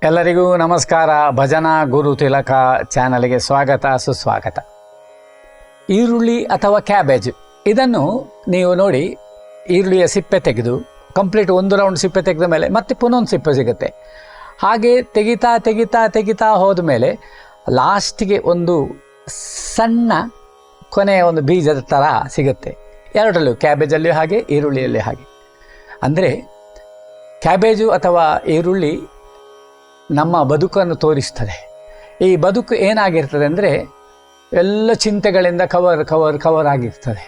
ಎಲ್ಲರಿಗೂ ನಮಸ್ಕಾರ. ಭಜನಾ ಗುರು ತಿಲಕ ಚಾನಲ್ಗೆ ಸ್ವಾಗತ ಸುಸ್ವಾಗತ. ಈರುಳ್ಳಿ ಅಥವಾ ಕ್ಯಾಬೇಜ್ ಇದನ್ನು ನೀವು ನೋಡಿ, ಈರುಳ್ಳಿಯ ಸಿಪ್ಪೆ ತೆಗೆದು ಕಂಪ್ಲೀಟ್ ಒಂದು ರೌಂಡ್ ಸಿಪ್ಪೆ ತೆಗೆದ ಮೇಲೆ ಮತ್ತೆ ಪುನಃ ಒಂದು ಸಿಪ್ಪೆ ಸಿಗುತ್ತೆ. ಹಾಗೆ ತೆಗಿತಾ ತೆಗಿತಾ ತೆಗಿತಾ ಹೋದ ಮೇಲೆ ಲಾಸ್ಟಿಗೆ ಒಂದು ಸಣ್ಣ ಕೊನೆಯ ಒಂದು ಬೀಜದ ಥರ ಸಿಗುತ್ತೆ. ಎರಡರಲ್ಲೂ, ಕ್ಯಾಬೇಜಲ್ಲಿಯೂ ಹಾಗೆ ಈರುಳ್ಳಿಯಲ್ಲಿ ಹಾಗೆ. ಅಂದರೆ ಕ್ಯಾಬೇಜು ಅಥವಾ ಈರುಳ್ಳಿ ನಮ್ಮ ಬದುಕನ್ನು ತೋರಿಸ್ತದೆ. ಈ ಬದುಕು ಏನಾಗಿರ್ತದೆ ಅಂದರೆ ಎಲ್ಲ ಚಿಂತೆಗಳಿಂದ ಕವರ್ ಆಗಿರ್ತದೆ.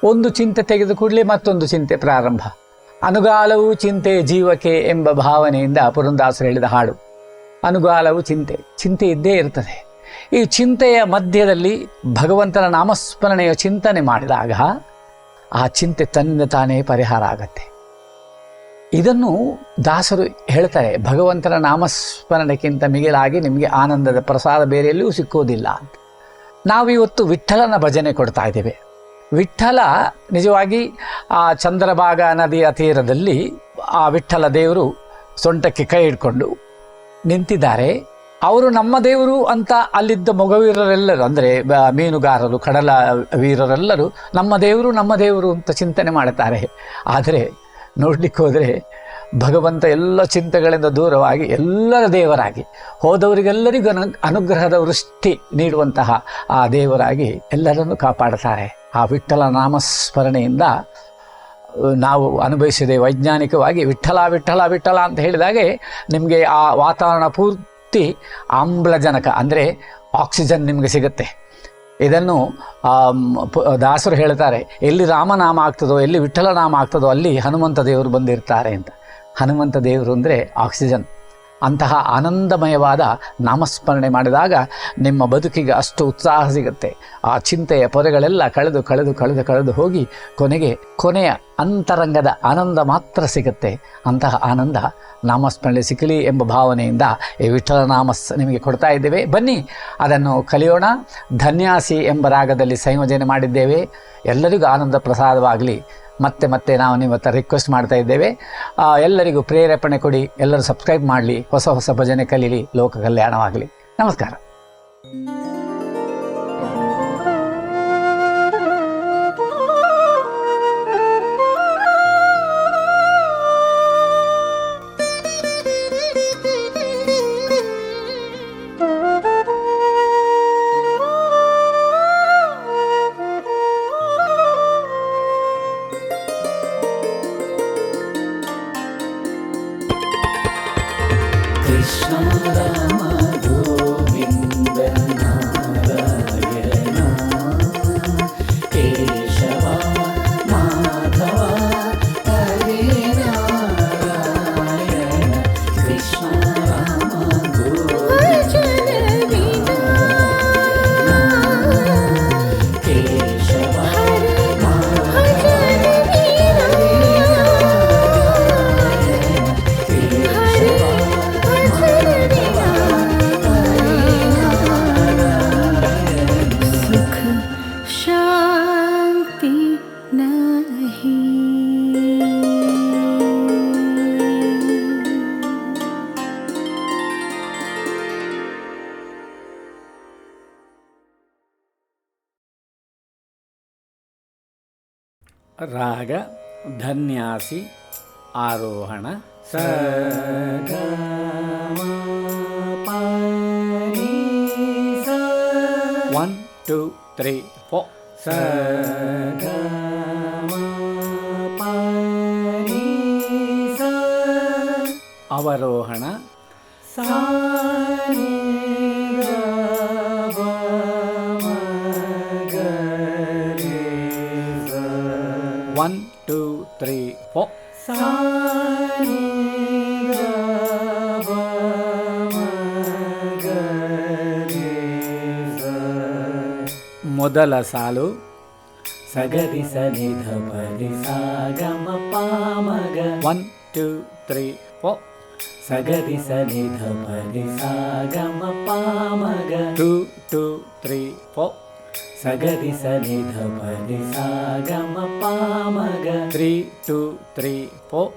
ಒಂದು ಚಿಂತೆ ತೆಗೆದು ಕೂಡಲೇ ಮತ್ತೊಂದು ಚಿಂತೆ ಪ್ರಾರಂಭ. ಅನುಗಾಲವು ಚಿಂತೆ ಜೀವಕ್ಕೆ ಎಂಬ ಭಾವನೆಯಿಂದ ಪುರಂದಾಸರು ಹೇಳಿದ ಹಾಡು. ಅನುಗಾಲವು ಚಿಂತೆ ಇದ್ದೇ ಇರ್ತದೆ. ಈ ಚಿಂತೆಯ ಮಧ್ಯದಲ್ಲಿ ಭಗವಂತನ ನಾಮಸ್ಮರಣೆಯ ಚಿಂತನೆ ಮಾಡಿದಾಗ ಆ ಚಿಂತೆ ತನ್ನಿಂದ ತಾನೇ ಪರಿಹಾರ ಆಗತ್ತೆ. ಇದನ್ನು ದಾಸರು ಹೇಳ್ತಾರೆ, ಭಗವಂತನ ನಾಮಸ್ಮರಣೆಗಿಂತ ಮಿಗಿಲಾಗಿ ನಿಮಗೆ ಆನಂದದ ಪ್ರಸಾದ ಬೇರೆಯಲ್ಲಿಯೂ ಸಿಕ್ಕೋದಿಲ್ಲ ಅಂತ. ನಾವಿವತ್ತು ವಿಠ್ಠಲನ ಭಜನೆ ಕೊಡ್ತಾ ಇದ್ದೇವೆ. ವಿಠ್ಠಲ ನಿಜವಾಗಿ ಆ ಚಂದ್ರಭಾಗ ನದಿಯ ತೀರದಲ್ಲಿ ಆ ವಿಠ್ಠಲ ದೇವರು ಸೊಂಟಕ್ಕೆ ಕೈ ಹಿಡ್ಕೊಂಡು ನಿಂತಿದ್ದಾರೆ. ಅವರು ನಮ್ಮ ದೇವರು ಅಂತ ಅಲ್ಲಿದ್ದ ಮೊಗವೀರರೆಲ್ಲರೂ, ಅಂದರೆ ಮೀನುಗಾರರು, ಕಡಲ ವೀರರೆಲ್ಲರೂ ನಮ್ಮ ದೇವರು ಅಂತ ಚಿಂತನೆ ಮಾಡುತ್ತಾರೆ. ಆದರೆ ನೋಡಲಿಕ್ಕೆ ಹೋದರೆ ಭಗವಂತ ಎಲ್ಲ ಚಿಂತೆಗಳಿಂದ ದೂರವಾಗಿ ಎಲ್ಲರ ದೇವರಾಗಿ, ಹೋದವರಿಗೆಲ್ಲರಿಗೂ ಅನುಗ್ರಹದ ವೃಷ್ಟಿ ನೀಡುವಂತಹ ಆ ದೇವರಾಗಿ ಎಲ್ಲರನ್ನೂ ಕಾಪಾಡುತ್ತಾರೆ. ಆ ವಿಠ್ಠಲ ನಾಮಸ್ಮರಣೆಯಿಂದ ನಾವು ಅನುಭವಿಸಿದೆ. ವೈಜ್ಞಾನಿಕವಾಗಿ ವಿಠ್ಠಲ ವಿಠ್ಠಲ ವಿಠ್ಠಲ ಅಂತ ಹೇಳಿದಾಗೆ ನಿಮಗೆ ಆ ವಾತಾವರಣ ಪೂರ್ತಿ ಆಮ್ಲಜನಕ, ಅಂದರೆ ಆಕ್ಸಿಜನ್ ನಿಮಗೆ ಸಿಗುತ್ತೆ. ಇದನ್ನು ದಾಸರು ಹೇಳ್ತಾರೆ, ಎಲ್ಲಿ ರಾಮನಾಮ ಆಗ್ತದೋ, ಎಲ್ಲಿ ವಿಠ್ಠಲ ನಾಮ ಆಗ್ತದೋ ಅಲ್ಲಿ ಹನುಮಂತ ದೇವರು ಬಂದಿರ್ತಾರೆ ಅಂತ. ಹನುಮಂತ ದೇವರು ಅಂದರೆ ಆಕ್ಸಿಜನ್. ಅಂತಹ ಆನಂದಮಯವಾದ ನಾಮಸ್ಮರಣೆ ಮಾಡಿದಾಗ ನಿಮ್ಮ ಬದುಕಿಗೆ ಅಷ್ಟು ಉತ್ಸಾಹ ಸಿಗುತ್ತೆ. ಆ ಚಿಂತೆಯ ಪೊರೆಗಳೆಲ್ಲ ಕಳೆದು ಹೋಗಿ ಕೊನೆಯ ಅಂತರಂಗದ ಆನಂದ ಮಾತ್ರ ಸಿಗುತ್ತೆ. ಅಂತಹ ಆನಂದ ನಾಮಸ್ಮರಣೆ ಸಿಕ್ಕಲಿ ಎಂಬ ಭಾವನೆಯಿಂದ ಈ ವಿಠ್ಠಲ ನಿಮಗೆ ಕೊಡ್ತಾ ಇದ್ದೇವೆ. ಬನ್ನಿ ಅದನ್ನು ಕಲಿಯೋಣ. ಧನ್ಯಾಸಿ ಎಂಬ ರಾಗದಲ್ಲಿ ಸಂಯೋಜನೆ ಮಾಡಿದ್ದೇವೆ. ಎಲ್ಲರಿಗೂ ಆನಂದ ಪ್ರಸಾದವಾಗಲಿ. ಮತ್ತೆ ನಾವು ನಿಮ್ಮ ಹತ್ರ ರಿಕ್ವೆಸ್ಟ್ ಮಾಡ್ತಾ ಇದ್ದೇವೆ, ಎಲ್ಲರಿಗೂ ಪ್ರೇರೇಪಣೆ ಕೊಡಿ. ಎಲ್ಲರೂ ಸಬ್ಸ್ಕ್ರೈಬ್ ಮಾಡಲಿ, ಹೊಸ ಭಜನೆ ಕಲೀಲಿ, ಲೋಕ ಕಲ್ಯಾಣವಾಗಲಿ. ನಮಸ್ಕಾರ. Krishna Rama Govinda Narayana Keshava Madhava Hare Narayana Krishna Rama Govinda Keshava ರಾಗ ಧನ್ಯಾಸಿ ಆರೋಹಣ. ಸ ಗ ಮ ಪ ನಿ ಸ 1 2 3 4. ಸ ಗ ಮ ಪ ನಿ ಸ ಅವರೋಹಣ. ಸ ನಿ ಗ ಗ ಮ ಗ ರೆ ಸ 1 2 3 4. ಸ ನಿ ಗ ಗ ಮ ಗ ರೆ ಸ ಮೊದಲ ಸಾಲು ಸಗರಿ ಸನಿಧ ಪರಿ ಸ ಗ ಮ ಪ ಮ ಗ 1 2 3 4. ಸಗರಿ ಸನಿಧ ಪರಿ ಸ ಗ ಮ ಪ ಮ ಗ 2 2 3 4. ಸಗರಿ ಸನಿಧ ಪರಿ ಸ ಗ ಮ ಪ ಮ ಗ 3 2 3 4.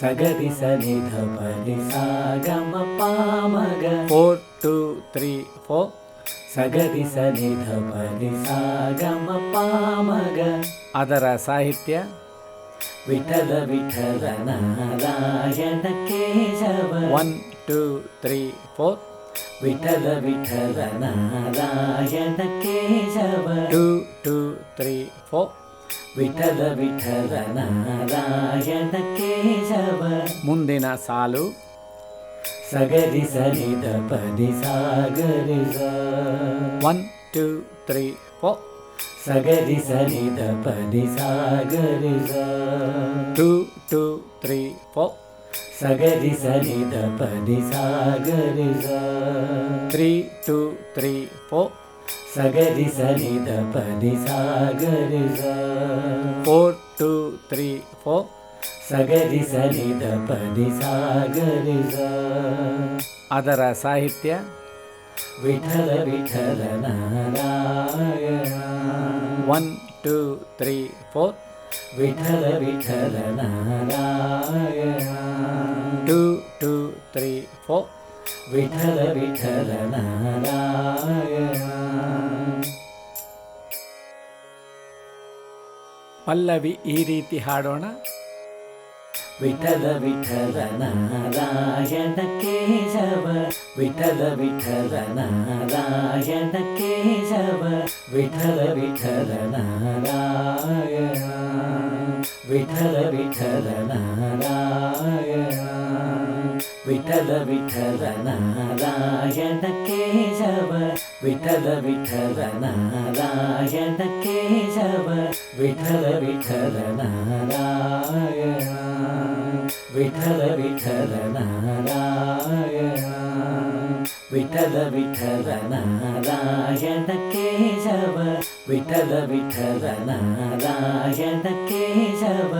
ಸಗರಿ ಸನಿ ಧ ಪನಿ ಸಾ ಗ ಮ ಪ ಮ ಗ 4 2 3 4 ಸಗರಿ ಸನಿ ಧ ಪನಿ ಸಾ ಗ ಮ ಪ ಮ ಗ. ಅದರ ಸಾಹಿತ್ಯ ವಿಠಲ ವಿಠಲ ನಾರಾಯಣ ಕೇಶವ 1 2 3 4 ವಿಠಲ ವಿಠಲ ನಾರಾಯಣ ಕೇಶವ 2 2 3 4 ವಿಠಲ ವಿಠಲ ನಾರಾಯಣ ಕೇಶವ. ಮುಂದಿನ ಸಾಲು ಸಗರಿ ಸನಿ ದ ಪನಿ ಸಾಗರಿ ಸ 1 2 3 4 ಸಗರಿ ಸನಿ ದ ಪನಿ ಸಾಗರಿ ಸ 2 2 3 4 ಸಗರಿ ಸನಿ ದ ಪನಿ ಸಾಗರಿ ಸ 3 2 3 4 ಸಗರಿ ಸನಿ ದ ಪನಿ ಸಾಗರಿ ಸ 4 2 3 4 ಸಗರಿ ಸನಿ ದ ಪನಿ ಸಾಗರಿ ಸ. ಅದರ ಸಾಹಿತ್ಯ ವಿಠಲ ವಿಠಲ ನಾರಾಯಣ 1 2 3 4 ವಿಠಲ ವಿಠಲ ನಾರಾಯಣ 2 2 3 4 ವಿಠಲ ವಿಠಲ ನಾರಾಯಣ. ಪಲ್ಲವಿ ಈ ರೀತಿ ಹಾಡೋಣ. ವಿಠಲ ವಿಠಲ ನಾರಾಯಣ ಕೇಶವ ವಿಠಲ ವಿಠಲ ನಾರಾಯಣ ಕೇಶವ ವಿಠಲ ವಿಠಲ ನಾರಾಯಣ ವಿಠಲ ವಿಠಲ ನಾರಾಯಣ ವಿಠಲ ವಿಠಲ ನಾರಾಯಣ ಕೇಶವ ವಿಠಲ ವಿಠಲ ನಾರಾಯಣ ಕೇಶವ ವಿಠಲ ವಿಠಲ ನಾರಾಯಣ ವಿಠಲ ವಿಠಲ ನಾರಾಯಣ ವಿಠಲ ವಿಠಲ ನಾರಾಯಣ ಕೇಶವ ವಿಠಲ ವಿಠಲ ನಾರಾಯಣ ಕೇಶವ.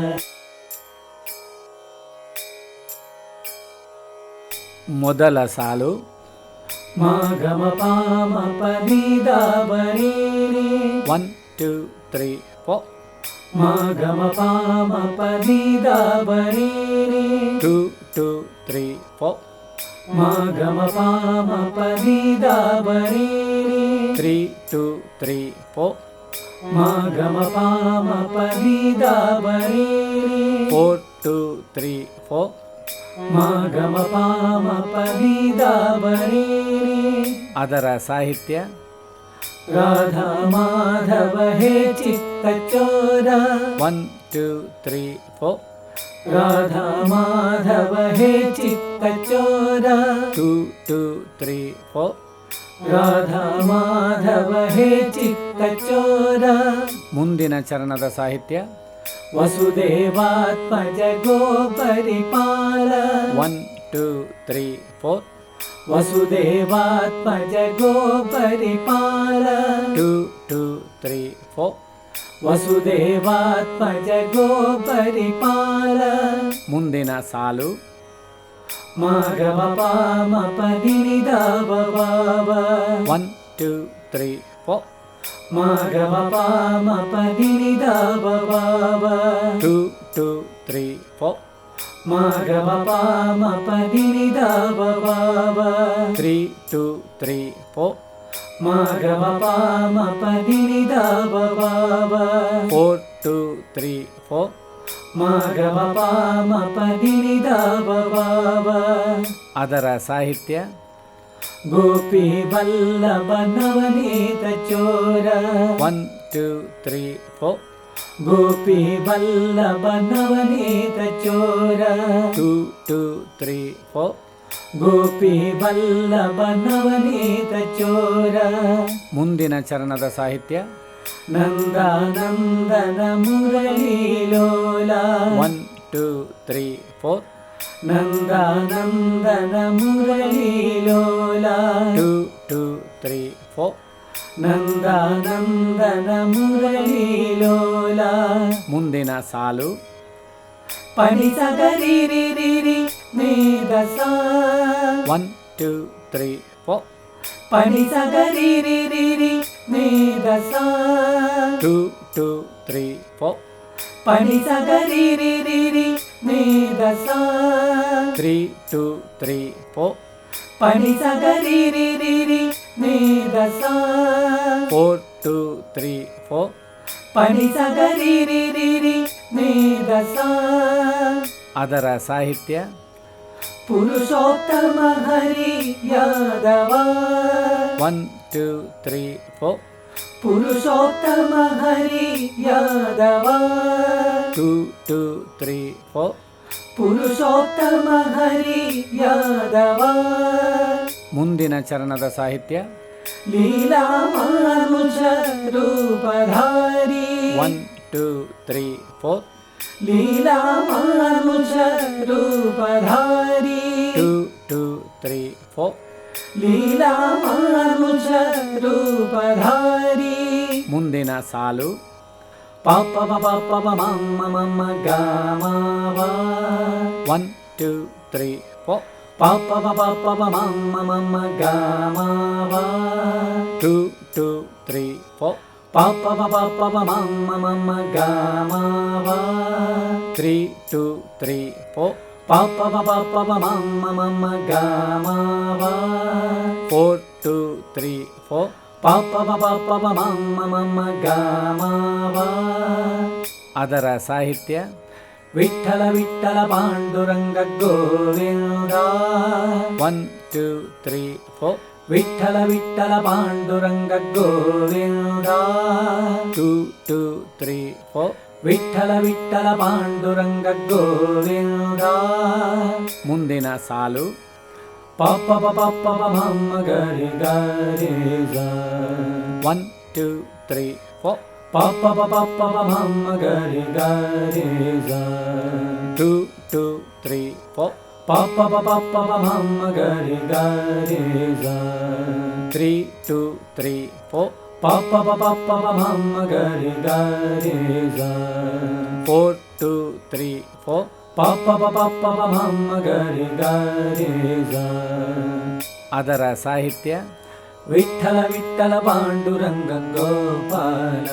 ಮೊದಲ ಸಾಲು ಮ ಗ ಮ ಪ ಮ ಪ ನಿ ದ ಬ ರಿ ರಿ 1 2 3 4 ಮ ಗ ಮ ಪ ಮ ಪ ನಿ ದ ಬ ರಿ ರಿ 2 2 3 4 ಮ ಗ ಮ ಪ ಮ ಪ ನಿ ದ ಬ ರಿ ರಿ 3 2 3 4 ಮ ಗ ಮ ಪ ಮ ಪ ನಿ ದ ಬ ರಿ ರಿ 4 2 3 4 ಮ ಗ ಮ ಪ ಮ ಪ ನಿ ದ ಬ ರಿ ರಿ. ಅದರ ಸಾಹಿತ್ಯ ರಾಧಾ ಮಾಧವ ಹೇ ಚಿತ್ತ ಚೋರ 1 2 3 4 ರಾಧಾ ಮಾಧವ ಹೇ ಚಿತ್ತ ಚೋರ 2 2 3 4 ರಾಧಾ ಮಾಧವ ಹೇ ಚಿತ್ತ ಚೋರ. ಮುಂದಿನ ಚರಣದ ಸಾಹಿತ್ಯ ವಸುದೇವಾತ್ಮಜ ಗೋ ಪರಿಪಾಲ 1 2 3 4 ವಸುದೇವಾತ್ಮಜ ಗೋ ಪರಿಪಾಲ 2 2 3 4 ವಸುದೇವಾತ್ಮಜ ಗೋ ಪರಿಪಾಲ. ಮುಂದಿನ ಸಾಲು ಮ ಗ ಮ ಪ ಮ ಪ ನಿ ನಿ ದ ಬ ಬ ಬ 1 2 3 4 ಮ ಗ ಮ ಪ ಮ ಪ ನಿ ನಿ ದ ಬ ಬ ಬ 2 2 3 4 ಮ ಗ ಮ ಪ ಮ ಪ ನಿ ನಿ ದ ಬ ಬ ಬ 3 2 3 4 ಮ ಗ ಮ ಪ ಮ ಪ ನಿ ನಿ ದ ಬ ಬ ಬ 4 2 3 4 ಮ ಗ ಮ ಪ ಮ ಪ ನಿ ನಿ ದ ಬ ಬ ಬ. ಅದರ ಸಾಹಿತ್ಯ ಗೋಪಿ ವಲ್ಲಭ ನವನೀತ ಚೋರ 1 2 3 4 ಗೋಪಿ ವಲ್ಲಭ ನವನೀತ ಚೋರ 2 2 3 4 ಗೋಪಿ ವಲ್ಲಭ ನವನೀತ ಚೋರ. ಮುಂದಿನ ಚರಣದ ಸಾಹಿತ್ಯ ನಂದಾನಂದನ ಮುರಳಿ ಲೋಲ 1 2 3 4 ನಂದಾನಂದನ ಮುರಳಿ ಲೋಲ 2 2 3 4 ನಂದಾನಂದನ ಮುರಳಿ ಲೋಲ. ಮುಂದಿನ ಸಾಲು ಪನಿ ಸಗರಿ ರಿ ರಿ ರಿ ವೇದ ಸಾ 1 2 3 4 ಪನಿ ಸಗರಿ ರಿ ರಿ ರಿ ವೇದ ಸಾ 2 2 3 4 ಪನಿ ಸಗರಿ ರಿ ರಿ ರಿ ನೀದ ಸಾ 3 2 3 4 ಪನಿ ಸಗರಿ ರಿ ರಿ ರಿ ನೀದ ಸಾ 4 2 3 4 ಪನಿ ಸಗರಿ ರಿ ರಿ ರಿ ನೀದ ಸಾ. ಅದರ ಸಾಹಿತ್ಯ ಪುರುಷೋತ್ತಮ ಹರಿ ಯಾದವ 1 2 3 4 ಪುರುಷೋತ್ತಮ ಹರಿ ಯಾದವ 2 2 3 4 ಪುರುಷೋತ್ತಮ ಹರಿ ಯಾದವ. ಮುಂದಿನ ಚರಣದ ಸಾಹಿತ್ಯ ಲೀಲಾ ಮಾನುಷ ರೂಪಧಾರಿ 1 2 3 4 ಲೀಲಾ ಮಾನುಷ ರೂಪಧಾರಿ 2 2 3 4 ಲೀಲಾ ಮಾನುಷ ರೂಪಧಾರಿ. ಮುಂದಿನ ಸಾಲು ಪಾಪ ಪಾಪ ಮಮ್ಮ ಮಮ್ಮ ಗಾಮವ 1 2 3 4 ಪಾಪ ಪಾಪ ಮಮ್ಮ ಮಮ್ಮ ಗಾಮವ 2 2 3 4 ಪಾಪ ಪಾಪ ಮಮ್ಮ ಮಮ್ಮ ಗಾಮವ 3 2 3 4 ಪಾಪ ಪಾಪ ಮಮ್ಮ ಮಮ್ಮ ಗಾಮವ 4 2 3 4 ಪಾಪ ಪಾಪ ಮಮ್ಮ ಮಮ್ಮ ಗಾಮವ. ಅದರ ಸಾಹಿತ್ಯ ವಿಠಲ ವಿಠಲ ಪಾಂಡುರಂಗ ಗೋವಿಂದ 1 2 3 4 ವಿಠಲ ವಿಠಲ ಪಾಂಡುರಂಗ ಗೋವಿಂದ 2 2 3 4 ವಿಠಲ ವಿಠಲ ಪಾಂಡುರಂಗ ಗೋವಿಂದ. ಮುಂದಿನ ಸಾಲು ಪಾಪ ಪಾಪ ಮಮ್ಮ ಗರಿ ಗರಿ ಗ 1 2 3 4 ಪಾಪ ಪಾಪ ಮಮ್ಮ ಗರಿ ಗರಿ ಗ 2 2 3 4 ಪಾಪ ಪಾಪ ಮಮ್ಮ ಗರಿ ಗರಿ ಗ 3 2 3 4 ಪಾಪ ಪಾಪ ಮಮ್ಮ ಗರಿ ಗರಿ ಗ 4 2 3 4 ಪಾಪ ಪಾಪ ಮಮ್ಮ ಗರಿ ಗರಿ ಗ. ಅದರ ಸಾಹಿತ್ಯ ವಿಠಲ ವಿಠಲ ಪಾಂಡುರಂಗ ಗೋಪಾಲ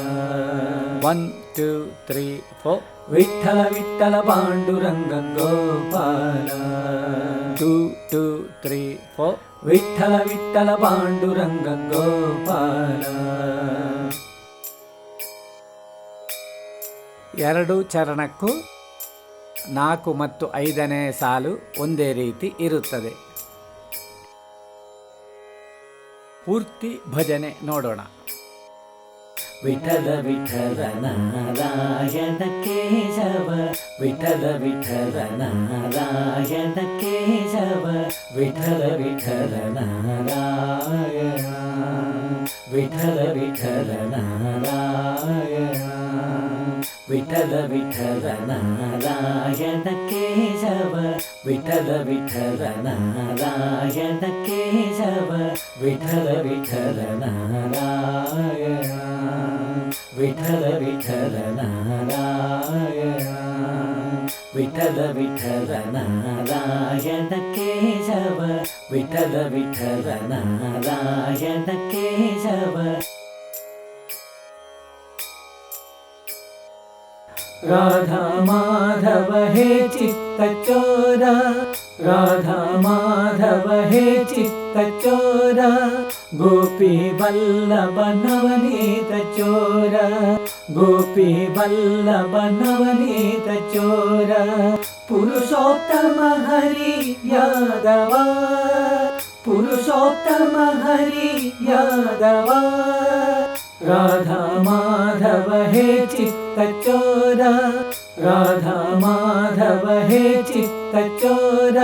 1 2 3 4 ವಿಠಲ ವಿಠಲ ಪಾಂಡುರಂಗ ಗೋಪಾಲ 2 2 3 4 ವಿಠಲ ವಿಠಲ ಪಾಂಡುರಂಗ ಗೋಪಾಲ. ಎರಡು ಚರಣಕ್ಕೂ 4 ಮತ್ತು 5ನೇ ಸಾಲು ಒಂದೇ ರೀತಿ ಇರುತ್ತದೆ. ಪೂರ್ತಿ ಭಜನೆ ನೋಡೋಣ. ವಿಠಲ ವಿಠಲ ನಾರಾಯಣ ಕೇಶವ ವಿಠಲ ವಿಠಲ ನಾರಾಯಣ ಕೇಶವ ವಿಠಲ ವಿಠಲ ನಾರಾಯಣ ವಿಠಲ ವಿಠಲ ನಾರಾಯಣ ವಿಠಲ ವಿಠಲ ನಾರಾಯಣ ಕೇಶವ ವಿಠಲ ವಿಠಲ ನಾರಾಯಣ ಕೇಶವ ವಿಠಲ ವಿಠಲ ನಾರಾಯಣ ವಿಠಲ ವಿಠಲ ನಾರಾಯಣ ವಿಠಲ ವಿಠಲ ನಾರಾಯಣ ಕೇಶವ ವಿಠಲ ವಿಠಲ ನಾರಾಯಣ ಕೇಶವ. ರಾಧಾ ಮಾಧವ ಹೇ ಚಿತ್ತ ಚೋರ ರಾಧಾ ಮಾಧವ ಹೇ ಚಿತ್ತ ಚೋರ ಗೋಪಿ ವಲ್ಲಭ ನವನೀತ ಚೋರ ಗೋಪಿ ವಲ್ಲಭ ನವನೀತ ಚೋರ ಪುರುಷೋತ್ತಮ ಹರಿ ಯಾದವ ಪುರುಷೋತ್ತಮ ಹರಿ ಯಾದವ. ರಾಧಾ ಮಾಧವ ಹೇ ಚಿತ್ತ ಚೋರ ರಾಧಾ ಮಾಧವ ಹೇ ಚಿತ್ತ ಚೋರ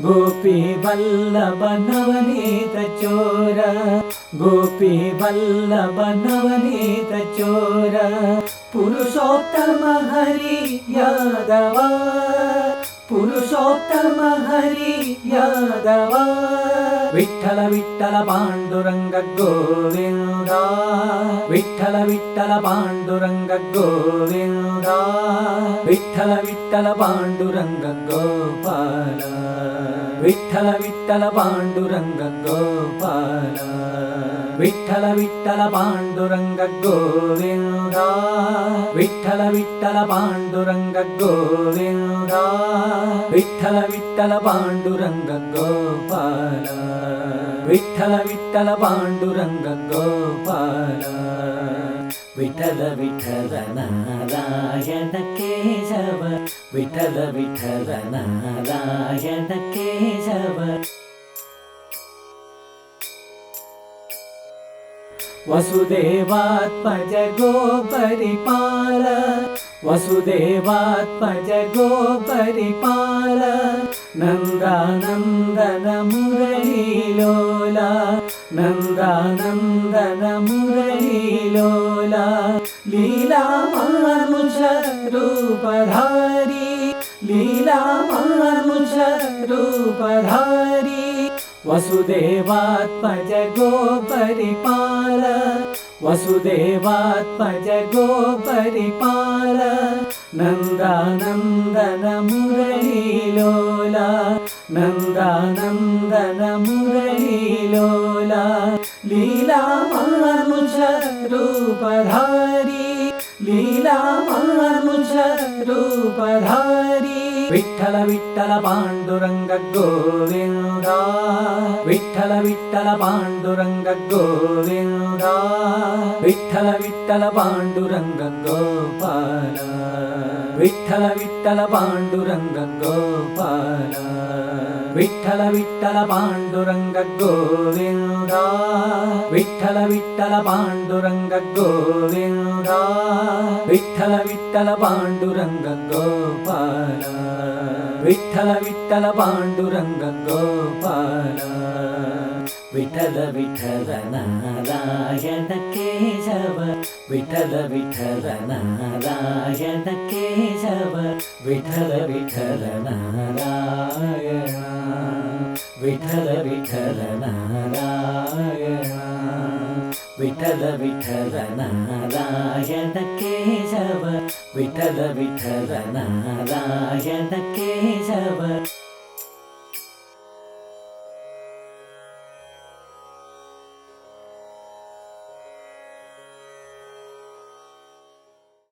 ಗೋಪಿ ವಲ್ಲಭ ನವನೀತ ಚೋರ ಗೋಪಿ ವಲ್ಲಭ ನವನೀತ ಚೋರ ಪುರುಷೋತ್ತಮ ಹರಿ ಯಾದವ ಪುರುಷೋತ್ತಮ ಹರಿ ಯಾದವ. ವಿಠಲ ವಿಠಲ ಪಾಂಡುರಂಗ ಗೋವಿಂದ ವಿಠಲ ವಿಠಲ ಪಾಂಡುರಂಗ ಗೋವಿಂದ ವಿಠಲ ವಿಠಲ ಪಾಂಡುರಂಗ ಗೋಪಾಲ ವಿಠಲ ವಿಠಲ ಪಾಂಡುರಂಗ ಗೋಪಾಲ. ವಿಠಲ ವಿಠಲ ಪಾಂಡುರಂಗ ಗೋವಿಂದ ವಿಠಲ ವಿಠಲ ಪಾಂಡುರಂಗ ಗೋವಿಂದ ವಿಠಲ ವಿಠಲ ಪಾಂಡುರಂಗ ಗೋಪಾಲ ವಿಠಲ ವಿಠಲ ಪಾಂಡುರಂಗ ಗೋಪಾಲ ವಿಠಲ ವಿಠಲ ನಾರಾಯಣ ಕೇಶವ ವಿಠಲ ವಿಠಲ ನಾರಾಯಣ ಕೇಶವ ವಸುದೇವಾತ್ಮಜ ಗೋ ಪರಿಪಾಲ ವಸುದೇವಾತ್ಮಜ ಗೋ ಪರಿಪಾಲ ನಂದಾನಂದನ ಮುರಳೀಲೋಲ ನಂದಾನಂದನ ಮುರಳೀಲೋಲ ಲೀಲಾಮಾನುಷ ರೂಪಧಾರಿ ಲೀಲಾಮಾನುಷ ರೂಪಧಾರಿ ವಸುದೇವಾತ್ಮಜ ಗೋ ಪರಿಪಾಲ ವಸುದೇವಾತ್ಮಜ ಗೋ ಪರಿಪಾಲ ನಂದಾನಂದನ ಮುರಳೀಲೋಲ ನಂದಾನಂದನ ಮುರಳೀಲೋಲ ಲೀಲಾಮಾನುಷ ರೂಪಧಾರಿ ಲೀಲಾಮಾನುಷ ರೂಪಧಾರಿ ವಿಠಲ ವಿಠಲ ಪಾಂಡುರಂಗ ಗೋವಿಂದ ವಿಠಲ ವಿಠಲ ಪಾಂಡುರಂಗ ಗೋವಿಂದ ವಿಠಲ ವಿಠಲ ಪಾಂಡುರಂಗ ಗೋಪಾಲ ವಿಠಲ ವಿಠಲ ಪಾಂಡುರಂಗ ಗೋಪಾಲ ವಿಠಲ ವಿಠಲ ಪಾಂಡುರಂಗ ಗೋವಿಂದ ವಿಠಲ ವಿಠಲ ಪಾಂಡುರಂಗ ಗೋವಿಂದ ವಿಠಲ ವಿಠಲ ಪಾಂಡುರಂಗ ಗೋಪಾಲ ವಿಠಲ ವಿಠಲ ಪಾಂಡುರಂಗ ಗೋಪಾಲ ವಿಠಲ ವಿಠಲ ನಾರಾಯಣ ಕೇಶವ ವಿಠಲ ವಿಠಲ ನಾರಾಯಣ ಕೇಶವ ವಿಠಲ ವಿಠಲ ನಾರಾಯಣ ವಿಠಲ ವಿಠಲ ನಾರಾಯಣ ವಿಠಲ ವಿಠಲ ನಾರಾಯಣ ಕೇಶವ ವಿಠಲ ವಿಠಲ ನಾರಾಯಣ ಕೇಶವ